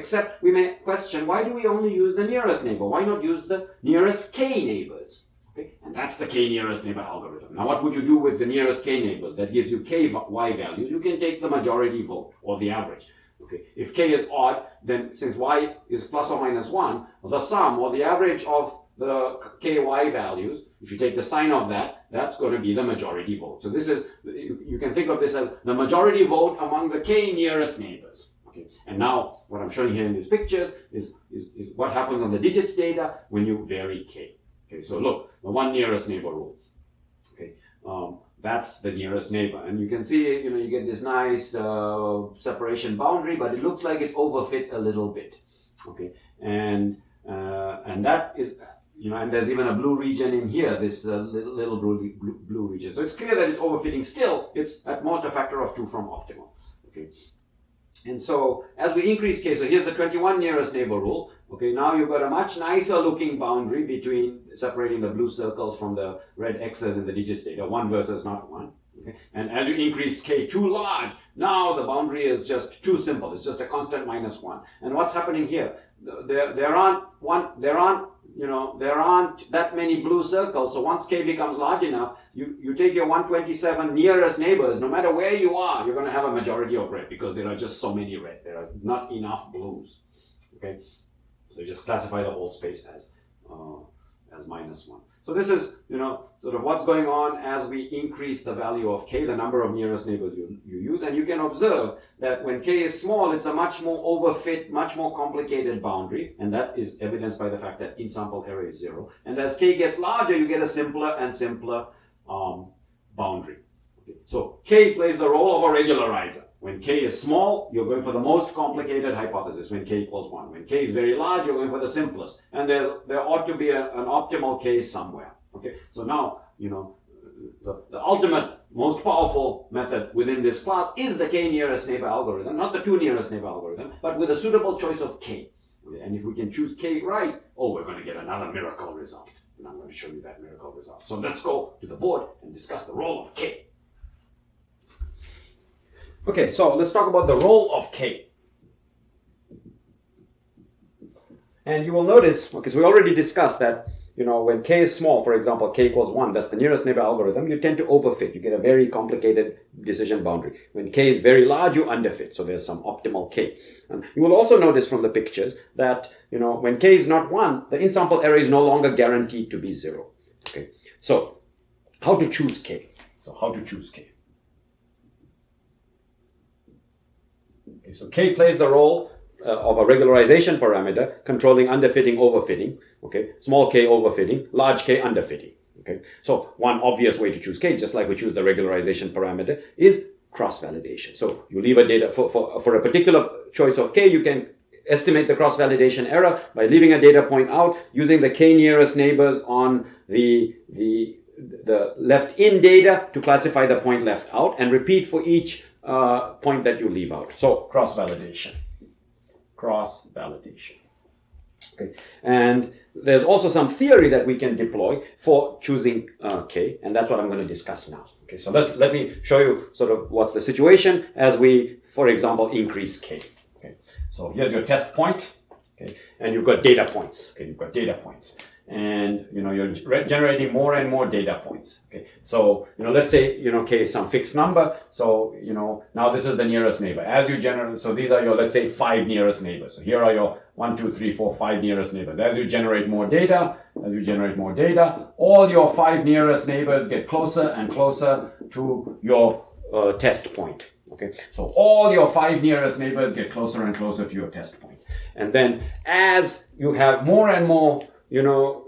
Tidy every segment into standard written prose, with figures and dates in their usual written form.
except we may question, why do we only use the nearest neighbor? Why not use the nearest k neighbors? Okay, and that's the k nearest neighbor algorithm. Now what would you do with the nearest k neighbors? That gives you k y values. You can take the majority vote or the average. Okay, if k is odd, then since y is plus or minus 1, the sum or the average of the ky values, if you take the sign of that, that's going to be the majority vote. So this is, you can think of this as the majority vote among the k nearest neighbors. Okay, and now what I'm showing here in these pictures is what happens on the digits data when you vary k. Okay, so look, the one nearest neighbor rule. Okay, that's the nearest neighbor, and you can see, you get this nice separation boundary, but it looks like it's overfit a little bit. Okay, and that is, and there's even a blue region in here, this little blue region. So it's clear that it's overfitting. Still, it's at most a factor of 2 from optimal. Okay, and so as we increase k, so here's the 21 nearest neighbor rule. Okay, now you've got a much nicer looking boundary between separating the blue circles from the red X's in the digits data, 1 versus not 1. Okay, and as you increase k too large, now the boundary is just too simple. It's just a constant minus 1. And what's happening here? There aren't that many blue circles. So once k becomes large enough, you take your 127 nearest neighbors, no matter where you are, you're going to have a majority of red because there are just so many red. There are not enough blues. Okay, so just classify the whole space as minus 1. So this is, sort of what's going on as we increase the value of k, the number of nearest neighbors you use. And you can observe that when k is small, it's a much more overfit, much more complicated boundary. And that is evidenced by the fact that in-sample error is 0. And as k gets larger, you get a simpler and simpler boundary. Okay. So k plays the role of a regularizer. When k is small, you're going for the most complicated hypothesis when k equals 1. When k is very large, you're going for the simplest. And there ought to be an optimal case somewhere. Okay, so now, the ultimate, most powerful method within this class is the k nearest neighbor algorithm, not the 2 nearest neighbor algorithm, but with a suitable choice of k. Okay, and if we can choose k right, we're going to get another miracle result. And I'm going to show you that miracle result. So let's go to the board and discuss the role of k. Okay, so let's talk about the role of k. And you will notice, so we already discussed that, when k is small, for example, k equals 1, that's the nearest neighbor algorithm, you tend to overfit. You get a very complicated decision boundary. When k is very large, you underfit. So there's some optimal k. And you will also notice from the pictures that, when k is not 1, the in-sample error is no longer guaranteed to be 0. Okay, so how to choose k? Okay, so k plays the role of a regularization parameter controlling underfitting, overfitting. Okay, small k overfitting, large k underfitting. Okay, so one obvious way to choose k, just like we choose the regularization parameter, is cross-validation. So you leave a data for a particular choice of k, you can estimate the cross-validation error by leaving a data point out using the k nearest neighbors on the left in data to classify the point left out, and repeat for each point that you leave out. So cross-validation. Okay, and there's also some theory that we can deploy for choosing k, and that's what I'm going to discuss now. Okay, so let me show you sort of what's the situation as we, for example, increase k. Okay, so here's your test point. Okay, and you've got data points. Okay, and you're generating more and more data points. Okay, so let's say k is some fixed number. So now this is the nearest neighbor. As you generate, so these are your, let's say, 5 nearest neighbors. So here are your 1, 2, 3, 4, 5 nearest neighbors. As you generate more data, all your 5 nearest neighbors get closer and closer to your test point. Okay, so all your 5 nearest neighbors get closer and closer to your test point. And then as you have more and more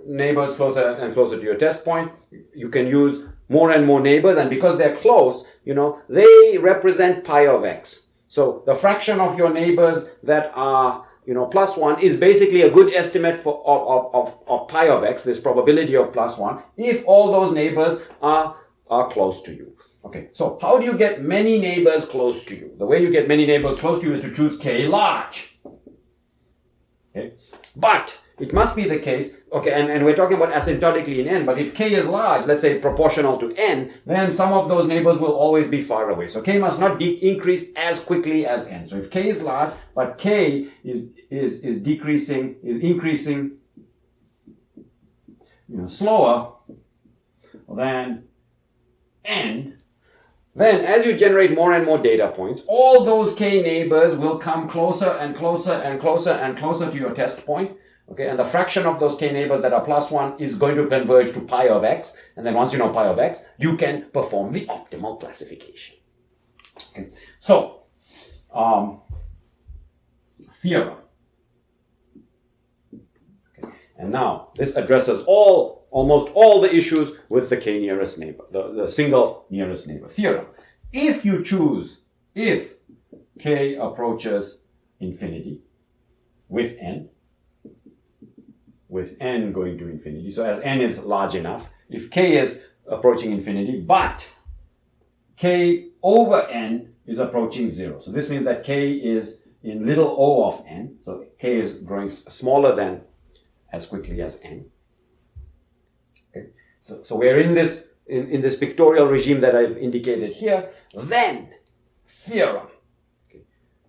neighbors closer and closer to your test point, you can use more and more neighbors, and because they're close, they represent pi of x. So the fraction of your neighbors that are, plus 1 is basically a good estimate of pi of x, this probability of plus 1, if all those neighbors are close to you. Okay, so how do you get many neighbors close to you? The way you get many neighbors close to you is to choose k large. Okay, but it must be the case, okay, and we're talking about asymptotically in n, but if k is large, let's say proportional to n, then some of those neighbors will always be far away. So k must not increase as quickly as n. So if k is large, but k is increasing, slower than n, then as you generate more and more data points, all those k neighbors will come closer and closer and closer and closer to your test point. Okay, and the fraction of those k neighbors that are +1 is going to converge to pi of x. And then once you know pi of x, you can perform the optimal classification. Okay, so theorem. Okay. And now this addresses almost all the issues with the k nearest neighbor, the single nearest neighbor theorem. If k approaches infinity with n going to infinity, so as n is large enough, if k is approaching infinity, but k over n is approaching 0. So this means that k is in little o of n, so k is growing smaller than as quickly as n. So we're in this pictorial regime that I've indicated here. Then, theorem. Okay.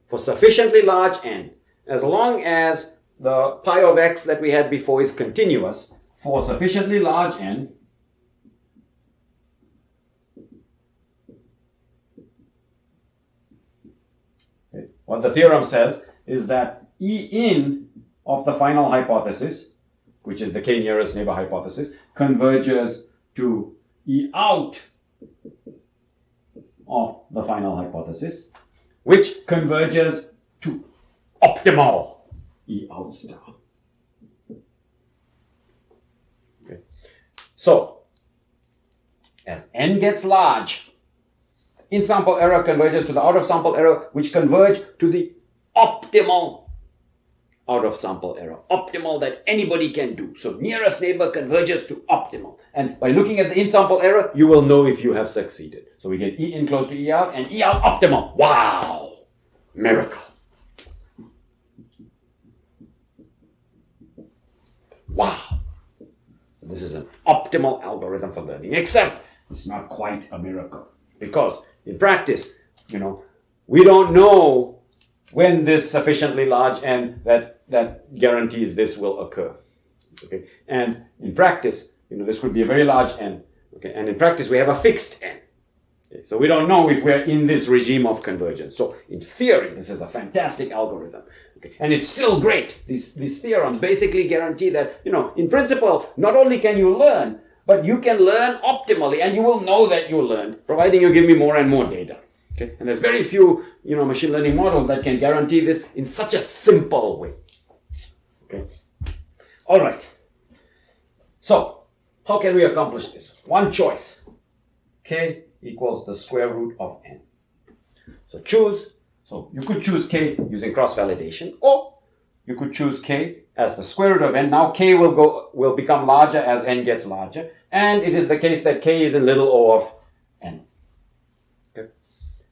For sufficiently large n, as long as the pi of x that we had before is continuous, for sufficiently large n, okay, what the theorem says is that E in of the final hypothesis, which is the k nearest neighbor hypothesis, converges to E out of the final hypothesis, which converges to optimal E out star. Okay. So, as n gets large, in-sample error converges to the out-of-sample error, which converge to the optimal out-of-sample error. Optimal that anybody can do. So nearest neighbor converges to optimal. And by looking at the in-sample error, you will know if you have succeeded. So we get E in close to E out and E out optimal. Wow! Miracle. Wow! This is an optimal algorithm for learning, except it's not quite a miracle. Because in practice, we don't know when this sufficiently large n that guarantees this will occur. Okay, and in practice, this could be a very large n. Okay, and in practice we have a fixed n. Okay, so we don't know if we're in this regime of convergence. So in theory, this is a fantastic algorithm. Okay, and it's still great. These theorems basically guarantee that in principle, not only can you learn, but you can learn optimally, and you will know that you learned, providing you give me more and more data. Okay, and there's very few machine learning models that can guarantee this in such a simple way. Okay. All right. So, how can we accomplish this? One choice. K equals the square root of n. So you could choose k using cross-validation, or you could choose k as the square root of n. Now k will become larger as n gets larger, and it is the case that k is in little o of n. Okay.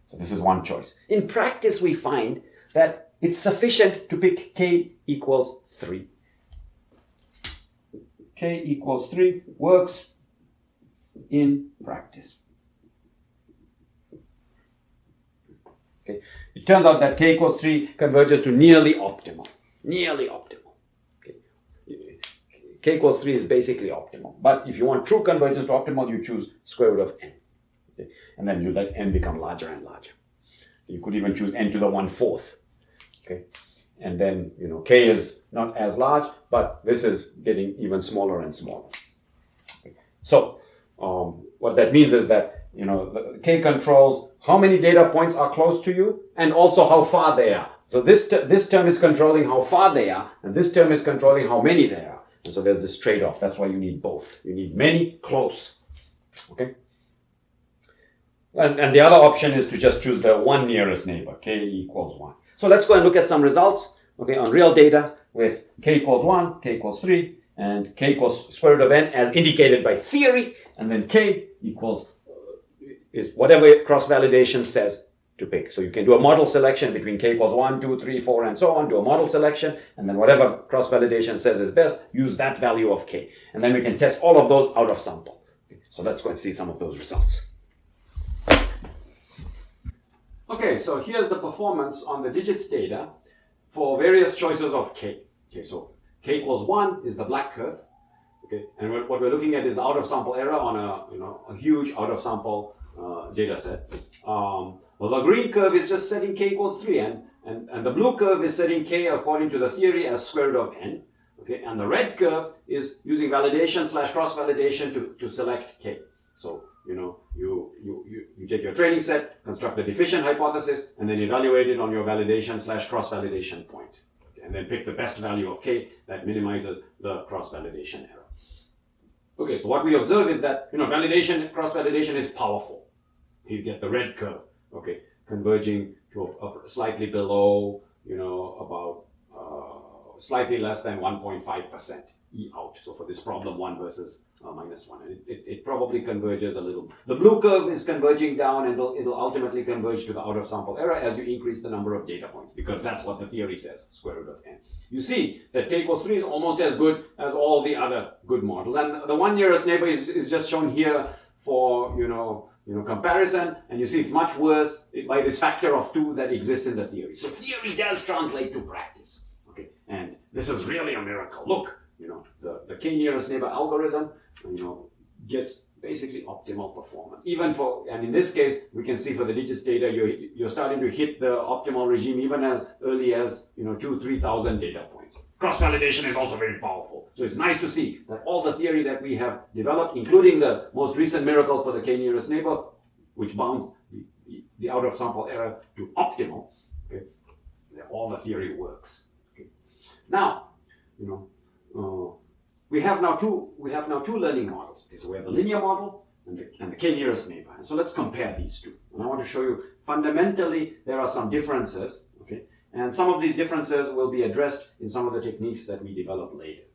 So this is one choice. In practice, we find that it's sufficient to pick k equals 3. K equals 3 works in practice. Okay. It turns out that k equals 3 converges to nearly optimal. Nearly optimal. Okay. K equals 3 is basically optimal. But if you want true convergence to optimal, you choose square root of n. Okay. And then you let n become larger and larger. You could even choose n to the 1/4. Okay. And then, k is not as large, but this is getting even smaller and smaller. Okay. So, what that means is that, the k controls how many data points are close to you and also how far they are. So this term is controlling how far they are, and this term is controlling how many there are. And so there's this trade-off. That's why you need both. You need many close. Okay? And the other option is to just choose the one nearest neighbor, k equals 1. So let's go and look at some results, okay, on real data with k equals 1, k equals 3, and k equals square root of n as indicated by theory, and then k equals is whatever cross-validation says to pick. So you can do a model selection between k equals 1, 2, 3, 4, and so on, do a model selection, and then whatever cross-validation says is best, use that value of k. And then we can test all of those out of sample. Okay, so let's go and see some of those results. Okay, so here's the performance on the digits data for various choices of k. Okay, so k equals 1 is the black curve. Okay, and what we're looking at is the out-of-sample error on a huge out-of-sample data set. Well, the green curve is just setting k equals 3, and the blue curve is setting k according to the theory as square root of n. Okay, and the red curve is using validation / cross-validation to select k. So you take your training set, construct a deficient hypothesis, and then evaluate it on your validation / cross-validation point. Okay, and then pick the best value of k that minimizes the cross-validation error. Okay, so what we observe is that validation, cross-validation is powerful. You get the red curve, okay, converging to slightly below, about slightly less than 1.5% E out. So for this problem, 1 versus -1, and it probably converges a little. The blue curve is converging down, and it'll ultimately converge to the out-of-sample error as you increase the number of data points, because that's what the theory says, square root of n. You see that k equals 3 is almost as good as all the other good models, and the one nearest neighbor is just shown here for comparison, and you see it's much worse by this factor of 2 that exists in the theory. So theory does translate to practice. Okay, and this is really a miracle. Look, the k nearest neighbor algorithm, gets basically optimal performance. And in this case, we can see for the digits data, you're starting to hit the optimal regime even as early as 2,000-3,000 data points. Cross-validation is also very powerful. So it's nice to see that all the theory that we have developed, including the most recent miracle for the k nearest neighbor, which bounds the out-of-sample error to optimal, okay, all the theory works. Okay. Now, we have now two learning models. Okay, so we have the linear model and the k nearest neighbor. And so let's compare these two. And I want to show you fundamentally there are some differences. Okay, and some of these differences will be addressed in some of the techniques that we develop later.